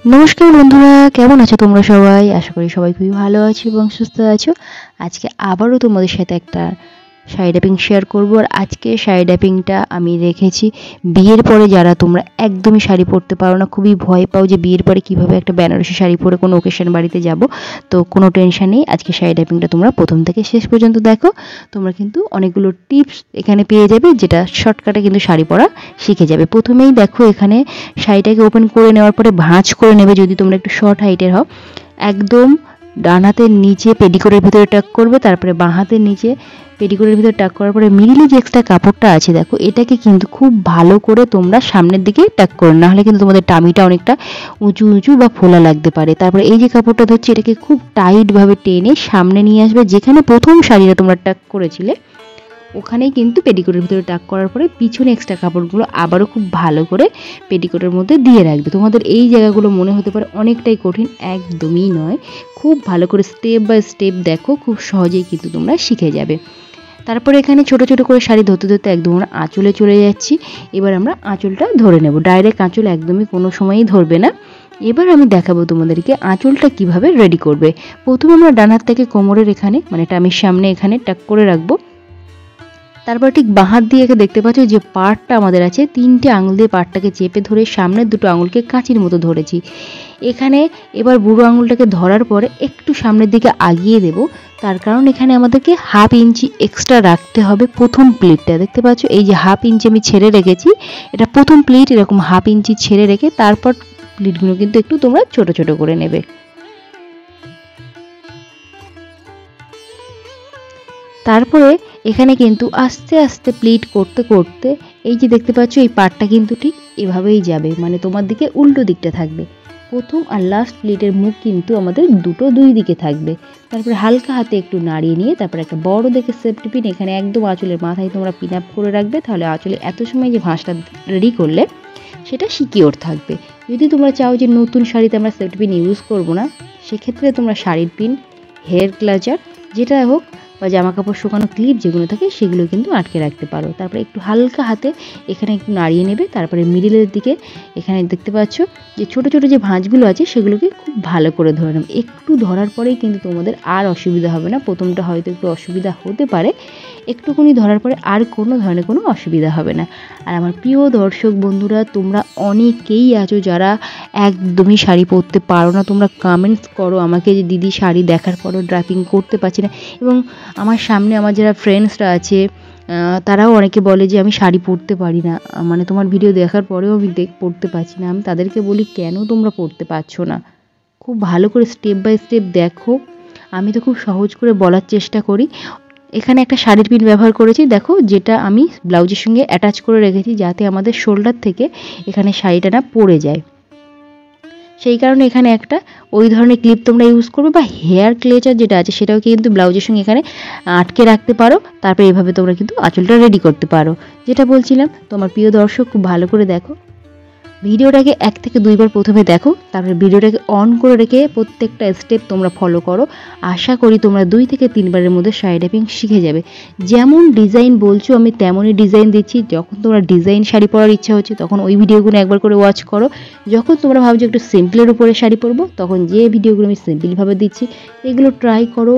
নমস্কার বন্ধুরা, কেমন আছো তোমরা সবাই? আশা করি সবাই খুবই ভালো আছো এবং সুস্থ আছো। আজকে আবারও তোমাদের সাথে একটা শাড়ি ড্রাপিং শেয়ার করব। আর আজকে শাড়ি ড্রাপিংটা আমি রেখেছি বিয়ের পরে যারা তোমরা একদমই শাড়ি পরতে পারো না, খুবই ভয় পাও যে বিয়ের পরে কিভাবে একটা বেনারসি শাড়ি পরে কোনো ওকেশন বাড়িতে যাব, তো কোনো টেনশন নেই। আজকে শাড়ি ড্রাপিংটা তোমরা প্রথম থেকে শেষ পর্যন্ত দেখো। তোমরা কিন্তু অনেকগুলো টিপস এখানে পেয়ে যাবে, যেটা শর্টকাটে কিন্তু শাড়ি পরা শিখে যাবে। প্রথমেই দেখো এখানে শাড়িটাকে ওপেন করে নেওয়ার পরে ভাঁজ করে নেবে। যদি তোমরা একটু শর্ট হাইটের হও, একদম ডান হাতের নিচে পেডিকোটের ভিতরে টাক করবে, তারপরে বাঁ হাতের নিচে পেডিকোটের ভিতরে টাক করার পরে মিডিলে যে এক্সট্রা কাপড়টা আছে দেখো, এটাকে কিন্তু খুব ভালো করে তোমরা সামনের দিকে টাক করো, নাহলে কিন্তু তোমাদের টামিটা অনেকটা উঁচু উঁচু বা ফোলা লাগতে পারে। তারপরে এই যে কাপড়টা ধরছি, এটাকে খুব টাইটভাবে টেনে সামনে নিয়ে আসবে। যেখানে প্রথম শাড়িটা তোমরা টাক করেছিলে ওখানেই কিন্তু পেটিকোটের ভিতরে টাক করার পরে পিছনে এক্সট্রা কাপড়গুলো আবারও খুব ভালো করে পেটিকোটের মধ্যে দিয়ে রাখবে। তোমাদের এই জায়গাগুলো মনে হতে পারে অনেকটাই কঠিন, একদমই নয়। খুব ভালো করে স্টেপ বাই স্টেপ দেখো, খুব সহজেই কিন্তু তোমরা শিখে যাবে। তারপরে এখানে ছোট ছোট করে শাড়ি ধরতে ধরতে একদম আমরা আঁচলে চলে যাচ্ছি। এবার আমরা আঁচলটা ধরে নেব। ডাইরেক্ট আঁচল একদমই কোনো সময়ই ধরবে না। এবার আমি দেখাবো তোমাদেরকে আঁচলটা কিভাবে রেডি করবে। প্রথমে আমরা ডান হাত থেকে কোমরের এখানে মানে টামির সামনে এখানে টাক করে রাখবো। তারপর ঠিক বাঁ হাত দিয়ে দেখতে পাচ্ছ যে পার্টটা আমাদের আছে, 3টে আঙুল দিয়ে পার্টটাকে চেপে ধরে সামনের 2টো আঙুলকে কাঁচির মতো ধরেছি এখানে। এবার বুড়ো আঙুলটাকে ধরার পরে একটু সামনের দিকে আগিয়ে দেব, তার কারণ এখানে আমাদেরকে 1/2 ইঞ্চি এক্সট্রা রাখতে হবে প্রথম প্লিটটা। দেখতে পাচ্ছ এই যে 1/2 ইঞ্চি আমি ছেড়ে রেখেছি, এটা প্রথম প্লিট। এরকম 1/2 ইঞ্চি ছেড়ে রেখে তারপর প্লিটগুলো কিন্তু একটু তোমরা ছোট ছোট করে নেবে। তারপরে এখানে কিন্তু আস্তে আস্তে প্লিট করতে করতে এই যে দেখতে পাচ্ছ এই পার্টটা কিন্তু ঠিক এভাবেই যাবে, মানে তোমার দিকে উল্টো দিকটা থাকবে। প্রথম আর লাস্ট প্লিটের মুখ কিন্তু আমাদের দুই দিকে থাকবে। তারপরে হালকা হাতে একটু নাড়িয়ে নিয়ে তারপরে একটা বড় দেখে সেফটি পিন এখানে একদম আঁচলের মাথায় তোমরা পিন আপ করে রাখবে। তাহলে আঁচলে এত সময় যে ভাঁজটা রেডি করলে সেটা সিকিওর থাকবে। যদি তোমরা চাও যে নতুন শাড়িতে আমরা সেফটি পিন ইউজ করবো না, সেক্ষেত্রে তোমরা শাড়ির পিন, হেয়ার ক্লাচার যেটা হোক বা জামা কাপড় শুকানো ক্লিপ যেগুলো থাকে সেগুলো কিন্তু আটকে রাখতে পারো। তারপরে একটু হালকা হাতে এখানে একটু নাড়িয়ে নেবে। তারপরে মিডিলের দিকে এখানে দেখতে পাচ্ছ যে ছোট ছোট যে ভাঁজগুলো আছে সেগুলোকে খুব ভালো করে ধরে নেবে। একটু ধরার পরেই কিন্তু তোমাদের আর অসুবিধা হবে না। প্রথমটা হয়তো একটু অসুবিধা হতে পারে, একটুখানি ধরার পরে আর কোনো ধরনের কোনো অসুবিধা হবে না। আর আমার প্রিয় দর্শক বন্ধুরা, তোমরা অনেকেই আছো যারা একদমই শাড়ি পরতে পারো না। তোমরা কমেন্টস করো আমাকে যে দিদি শাড়ি দেখার পরও ড্রাপিং করতে পারছি না। এবং আমার সামনে আমার যারা ফ্রেন্ডসরা আছে তারাও অনেকে বলে যে আমি শাড়ি পরতে পারি না, মানে তোমার ভিডিও দেখার পরেও আমি পরতে পারছি না। আমি তাদেরকে বলি কেন তোমরা পরতে পারছো না, খুব ভালো করে স্টেপ বাই স্টেপ দেখো। আমি তো খুব সহজ করে বলার চেষ্টা করি। এখানে একটা শাড়ির পিন ব্যবহার করেছি দেখো, যেটা আমি ব্লাউজের সঙ্গে অ্যাটাচ করে রেখেছি যাতে আমাদের শোল্ডার থেকে এখানে শাড়িটা না পড়ে যায়। সেই কারণে এখানে একটা ওই ধরনের ক্লিপ তোমরা ইউজ করবে, বা হেয়ার ক্লেচার যেটা আছে সেটাও কিন্তু ব্লাউজের সঙ্গে এখানে আটকে রাখতে পারো। তারপরে এভাবে তোমরা কিন্তু আঁচলটা রেডি করতে পারো। যেটা বলছিলাম, তোমার প্রিয় দর্শক খুব ভালো করে দেখো, ভিডিওটাকে 1 থেকে 2 বার প্রথমে দেখো, তারপরে ভিডিওটাকে অন করে রেখে প্রত্যেকটা স্টেপ তোমরা ফলো করো। আশা করি তোমরা 2 থেকে 3 বারের মধ্যে শাড়ি ড্রাপিং শিখে যাবে। যেমন ডিজাইন বলছো আমি তেমনই ডিজাইন দিচ্ছি। যখন তোমরা ডিজাইন শাড়ি পরার ইচ্ছা হচ্ছে তখন ওই ভিডিওগুলো একবার করে ওয়াচ করো। যখন তোমরা ভাবছো একটু সিম্পলের উপরে শাড়ি পরবো, তখন যে ভিডিওগুলো আমি সিম্পলভাবে দিচ্ছি এগুলো ট্রাই করো।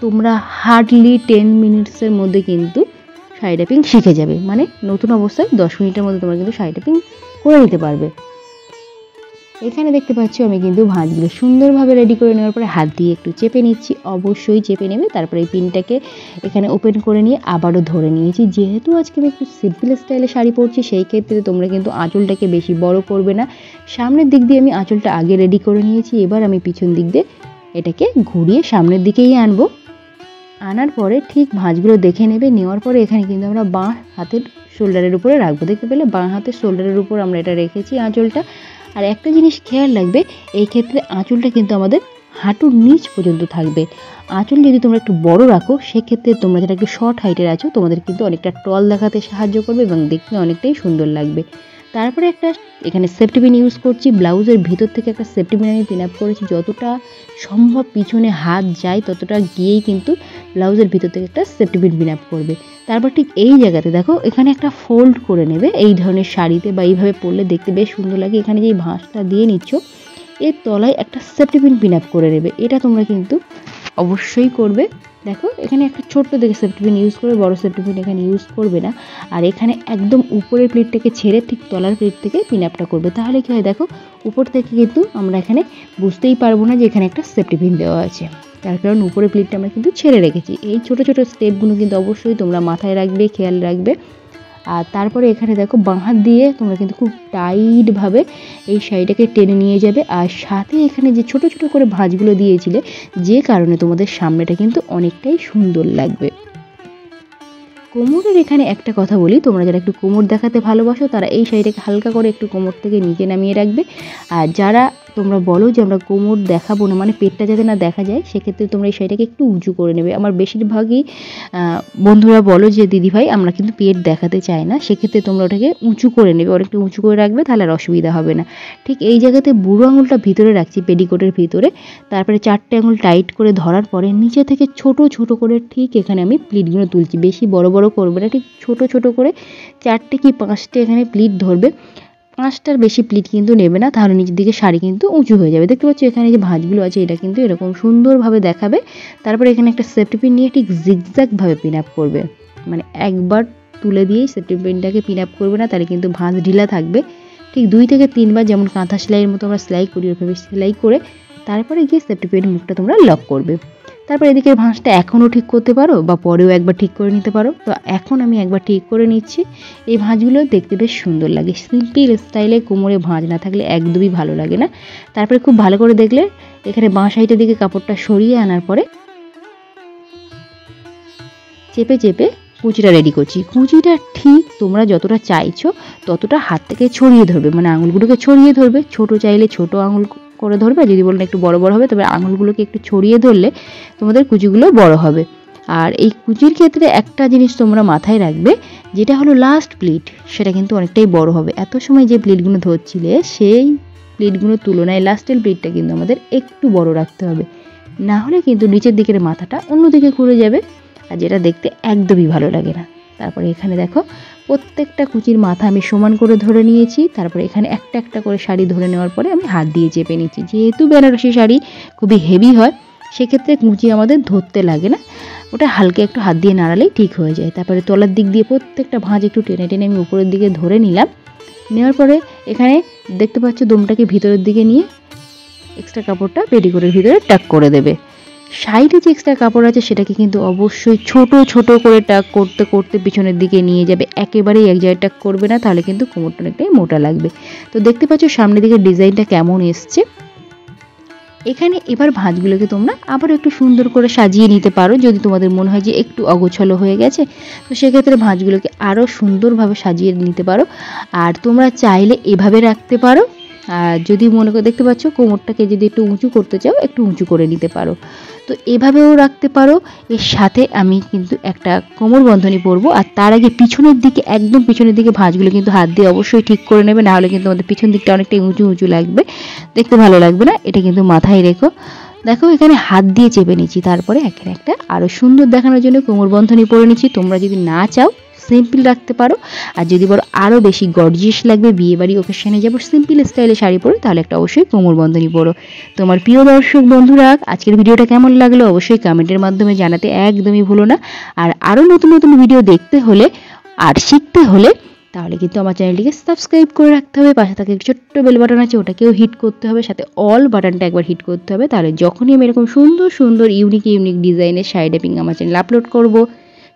তোমরা হার্ডলি 10 মিনিটসের মধ্যে কিন্তু শাড়ি ড্রাপিং শিখে যাবে। মানে নতুন অবস্থায় 10 মিনিটের মধ্যে তোমরা কিন্তু শাড়ি ড্রাপিং করে নিতে পারবে। এখানে দেখতে পাচ্ছ আমি কিন্তু ভাঁজগুলো সুন্দরভাবে রেডি করে নেওয়ার পরে হাত দিয়ে একটু চেপে নিচ্ছি। অবশ্যই চেপে নেবে। তারপরে এই পিনটাকে এখানে ওপেন করে নিয়ে আবারও ধরে নিয়েছি। যেহেতু আজকে আমি একটু সিম্পল স্টাইলে শাড়ি পরছি, সেই ক্ষেত্রে তোমরা কিন্তু আঁচলটাকে বেশি বড় করবে না। সামনের দিক দিয়ে আমি আঁচলটা আগে রেডি করে নিয়েছি। এবার আমি পিছন দিক দিয়ে এটাকে ঘুরিয়ে সামনের দিকেই আনবো। আনার পরে ঠিক ভাঁজগুলো দেখে নেবে। নেওয়ার পরে এখানে কিন্তু আমরা বাঁ হাতের শোল্ডারের উপরে রাখবো। দেখতে পেলে বাঁ হাতের শোল্ডারের উপর আমরা এটা রেখেছি আঁচলটা। আর একটা জিনিস খেয়াল রাখবে, এই ক্ষেত্রে আঁচলটা কিন্তু আমাদের হাঁটুর নিচ পর্যন্ত থাকবে। আঁচল যদি তোমরা একটু বড় রাখো, সেক্ষেত্রে তোমরা যারা একটু শর্ট হাইটের আছো তোমাদের কিন্তু অনেকটা টল দেখাতে সাহায্য করবে এবং দেখতে অনেকটাই সুন্দর লাগবে। তারপরে একটা এখানে সেফটি পিন ইউজ করছি। ব্লাউজের ভিতর থেকে একটা সেফটি পিন আমি পিন আপ করেছি। যতটা সম্ভব পিছনে হাত যায় ততটা গিয়েই কিন্তু ব্লাউজের ভিতর থেকে একটা সেফটি পিন পিন আপ করবে। তারপর ঠিক এই জায়গাতে দেখো এখানে একটা ফোল্ড করে নেবে। এই ধরনের শাড়িতে বা এইভাবে পরলে দেখতে বেশ সুন্দর লাগে। এখানে যেই ভাঁজটা দিয়ে নিচ্ছ এর তলায় একটা সেফটি পিন পিন আপ করে নেবে। এটা তোমরা কিন্তু অবশ্যই করবে। দেখো এখানে একটা ছোট্ট দেখে সেফটি পিন ইউজ করবে, বড় সেফটি পিন এখানে ইউজ করবে না। আর এখানে একদম উপরের প্লেটটাকে ছেড়ে ঠিক তলার প্লেট থেকে পিন আপটা করবে। তাহলে কি হয় দেখো, উপর থেকে কিন্তু আমরা এখানে বুঝতেই পারবো না যে এখানে একটা সেফটি পিন দেওয়া আছে, তার কারণ উপরের প্লেটটা আমরা কিন্তু ছেড়ে রেখেছি। এই ছোট ছোট স্টেপগুলো কিন্তু অবশ্যই তোমরা মাথায় রাখবে, খেয়াল রাখবে। আর তারপরে এখানে দেখো বাঁ হাত দিয়ে তোমরা কিন্তু খুব টাইটভাবে এই শাড়িটাকে টেনে নিয়ে যাবে। আর সাথে এখানে যে ছোট ছোট করে ভাঁজগুলো দিয়েছিলে, যে কারণে তোমাদের সামনেটা কিন্তু অনেকটাই সুন্দর লাগবে। কোমরের এখানে একটা কথা বলি, তোমরা যারা একটু কোমর দেখাতে ভালোবাসো তারা এই শাড়িটাকে হালকা করে একটু কোমর থেকে নিচে নামিয়ে রাখবে। আর যারা তোমরা বলো যে আমরা কোমর দেখাবো না, মানে পেটটা যাতে না দেখা যায়, সেক্ষেত্রে তোমরা এই শাড়িটাকে একটু উঁচু করে নেবে। আমার বেশিরভাগই বন্ধুরা বলো যে দিদিভাই আমরা কিন্তু পেট দেখাতে চাই না, সেক্ষেত্রে তোমরা ওটাকে উঁচু করে নেবে, অনেকটা উঁচু করে রাখবে, তাহলে আর অসুবিধা হবে না। ঠিক এই জায়গাতে বুড়ো আঙুলটা ভিতরে রাখছি পেটিকোটের ভিতরে, তারপরে 4টে আঙুল টাইট করে ধরার পরে নিচে থেকে ছোট ছোট করে ঠিক এখানে আমি প্লিটগুলো তুলছি। বেশি বড় বড় করবে না, ঠিক ছোট ছোট করে 4টে কি 5টে এখানে প্লিট ধরবে। 5টার বেশি প্লিট কিন্তু নেবে না, তাহলে নিচের দিকে শাড়ি কিন্তু উঁচু হয়ে যাবে। দেখতে পাচ্ছ এখানে যে ভাঁজগুলো আছে এটা কিন্তু এরকম সুন্দরভাবে দেখাবে। তারপরে এখানে একটা সেফটি পিন নিয়ে ঠিক জিগজ্যাগভাবে পিন আপ করবে, মানে একবার তুলে দিয়েই সেফটি পিনটাকে পিন আপ করবে না, তাহলে কিন্তু ভাঁজ ঢিলা থাকবে। ঠিক 2 থেকে 3বার যেমন কাঁথা সেলাইয়ের মতো আমরা সেলাই করি ওইভাবে সেলাই করে তারপরে গিয়ে সেফটি পিনের মুখটা তোমরা লক করবে। তারপর এদিকের ভাঁজটা এখনও ঠিক করতে পারো বা পরেও একবার ঠিক করে নিতে পারো। তো এখন আমি একবার ঠিক করে নিচ্ছি। এই ভাঁজগুলো দেখতে বেশ সুন্দর লাগে, সিম্পল স্টাইলে কোমরে ভাঁজ না থাকলে একদমই ভালো লাগে না। তারপরে খুব ভালো করে দেখলে এখানে বাঁ সাইডের দিকে কাপড়টা সরিয়ে আনার পরে চেপে চেপে কুচিটা রেডি করছি। কুচিটা ঠিক তোমরা যতটা চাইছো ততটা হাত থেকে ছড়িয়ে ধরবে, মানে আঙুলগুলোকে ছড়িয়ে ধরবে। ছোট চাইলে ছোট আঙুল করে ধরবে, যদি বলেন একটু বড় বড় হবে তবে আঙুলগুলোকে একটু ছড়িয়ে ধরলে তোমাদের কুচিগুলো বড় হবে। আর এই কুচির ক্ষেত্রে একটা জিনিস তোমরা মাথায় রাখবে, যেটা হলো লাস্ট প্লিট, সেটা কিন্তু অনেকটাই বড় হবে। এত সময় যে প্লিটগুলো ধরছিলে সেই প্লিটগুলোর তুলনায় লাস্টের প্লিটটা কিন্তু আমাদের একটু বড় রাখতে হবে, না হলে কিন্তু নিচের দিকের মাথাটা অন্যদিকে ঘুরে যাবে, আর যেটা দেখতে একদমই ভালো লাগে না। তারপরে এখানে দেখো প্রত্যেকটা কুচির মাথা আমি সমান করে ধরে নিয়েছি। তারপরে এখানে একটা একটা করে শাড়ি ধরে নেওয়ার পরে আমি হাত দিয়ে চেপে নিচ্ছি। যেহেতু বেনারসি শাড়ি খুবই হেভি হয়, সেক্ষেত্রে কুচি আমাদের ধরতে লাগে না, ওটা হালকা একটু হাত দিয়ে নাড়ালেই ঠিক হয়ে যায়। তারপরে তলার দিক দিয়ে প্রত্যেকটা ভাঁজ একটু টেনে টেনে আমি উপরের দিকে ধরে নিলাম। নেওয়ার পরে এখানে দেখতে পাচ্ছ দমটাকে ভিতরের দিকে নিয়ে এক্সট্রা কাপড়টা পেটিকোটের ভিতরে টাক করে দেবে। সাইডে যে এক্সট্রা কাপড় আছে সেটাকে কিন্তু অবশ্যই ছোট ছোট করে টাক করতে করতে পিছনের দিকে নিয়ে যাবে, একেবারেই এক জায়গায় টাক করবে না, তাহলে কিন্তু কোমরটা অনেকটাই মোটা লাগবে। তো দেখতে পাচ্ছ সামনের দিকে ডিজাইনটা কেমন এসছে। এখানে এবার ভাঁজগুলোকে তোমরা আবার একটু সুন্দর করে সাজিয়ে নিতে পারো, যদি তোমাদের মনে হয় যে একটু অগোছালো হয়ে গেছে, তো সেক্ষেত্রে ভাঁজগুলোকে আরও সুন্দরভাবে সাজিয়ে নিতে পারো। আর তোমরা চাইলে এভাবে রাখতে পারো, আর যদি মনে করে দেখতে পাচ্ছ কোমরটাকে যদি একটু উঁচু করতে চাও একটু উঁচু করে নিতে পারো, তো এভাবেও রাখতে পারো। এর সাথে আমি কিন্তু একটা কোমর বন্ধনী পরবো, আর তার আগে পিছনের দিকে একদম পিছনের দিকে ভাঁজগুলো কিন্তু হাত দিয়ে অবশ্যই ঠিক করে নেবে, নাহলে কিন্তু আমাদের পিছন দিকটা অনেকটাই উঁচু উঁচু লাগবে, দেখতে ভালো লাগবে না, এটা কিন্তু মাথায় রেখো। দেখো এখানে হাত দিয়ে চেপে নিচ্ছি, তারপরে একের একটা আরও সুন্দর দেখানোর জন্য কোমর বন্ধনী পরে নিচ্ছি। তোমরা যদি না চাও সিম্পল রাখতে পারো, আর যদি বলো আরও বেশি গর্জিয়াস লাগবে, বিয়েবাড়ি ওকেশনে যাবো সিম্পল স্টাইলে শাড়ি পরে, তাহলে একটা অবশ্যই কোমর বন্ধনী পরো। তোমার প্রিয় দর্শক বন্ধুরা, আজকের ভিডিওটা কেমন লাগলো অবশ্যই কমেন্টের মাধ্যমে জানাতে একদমই ভুলো না। আর আরও নতুন নতুন ভিডিও দেখতে হলে আর শিখতে হলে তাহলে কিন্তু আমার চ্যানেলটিকে সাবস্ক্রাইব করে রাখতে হবে। পাশে থাকে ছোট্ট বেল বাটন আছে, ওটাকেও হিট করতে হবে, সাথে অল বাটনটা একবার হিট করতে হবে, তাহলে যখনই আমি এরকম সুন্দর সুন্দর ইউনিক ইউনিক ডিজাইনের শাড়ি ড্রেপিং আমার চ্যানেলে আপলোড করব,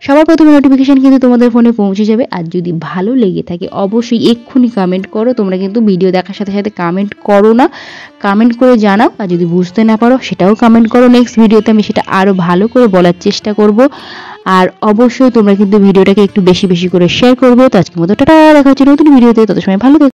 সবার প্রথমে নোটিফিকেশান কিন্তু তোমাদের ফোনে পৌঁছে যাবে। আর যদি ভালো লেগে থাকে অবশ্যই এক্ষুনি কমেন্ট করো। তোমরা কিন্তু ভিডিও দেখার সাথে সাথে কমেন্ট করো না, কমেন্ট করে জানাও। আর যদি বুঝতে না পারো সেটাও কমেন্ট করো, নেক্সট ভিডিওতে আমি সেটা আরও ভালো করে বলার চেষ্টা করব। আর অবশ্যই তোমরা কিন্তু ভিডিওটাকে একটু বেশি বেশি করে শেয়ার করবে। তো আজকের মতো টাটা, দেখা হচ্ছে নতুন ভিডিওতে, তত সময় ভালো থেকো।